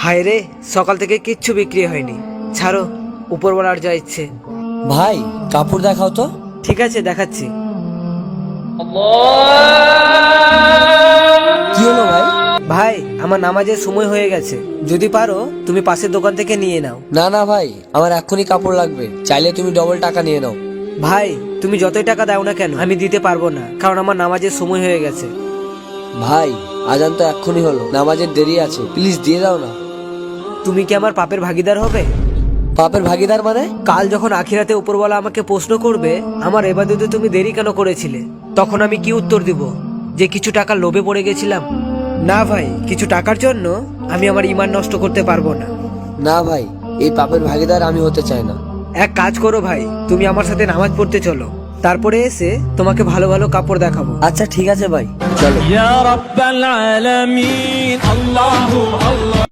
হায় রে, সকাল থেকে কিচ্ছু বিক্রি হয়নি। ছাড়ো, উপরওয়ালার যা ইচ্ছে। ভাই কাপড় দেখাও তো। ঠিক আছে, দেখাচ্ছি। কি হলো ভাই? ভাই, আমার নামাজের সময় হয়ে গেছে, যদি পারো তুমি পাশের দোকান থেকে নিয়ে নাও। না না ভাই, আমার এক্ষুনি কাপড় লাগবে, চাইলে তুমি ডবল টাকা নিয়ে নাও। ভাই, তুমি যতই টাকা দাও না কেন আমি দিতে পারবো না, কারণ আমার নামাজের সময় হয়ে গেছে। ভাই আজান তো এক্ষুনি হলো, নামাজের দেরি আছে, প্লিজ দিয়ে দাও না। তুমি কি আমার পাপের ভাগিদার হবে? পাপের ভাগিদার মানে? কাল যখন আখিরাতে উপরওয়ালা আমাকে প্রশ্ন করবে আমার ইবাদতে তুমি দেরি কেন করেছিলে, তখন আমি কি উত্তর দিব? যে কিছু টাকা লোভে পড়ে গেছিলাম? না ভাই, কিছু টাকার জন্য আমি আমার ঈমান নষ্ট করতে পারবো না। না ভাই, এই পাপের ভাগিদার আমি হতে চাই না। এক কাজ করো ভাই, তুমি আমার সাথে নামাজ পড়তে চলো, তারপরে এসে তোমাকে ভালো ভালো কাপড় দেখাবো। আচ্ছা ঠিক আছে ভাই, চলো। يا رب العالمين الله الله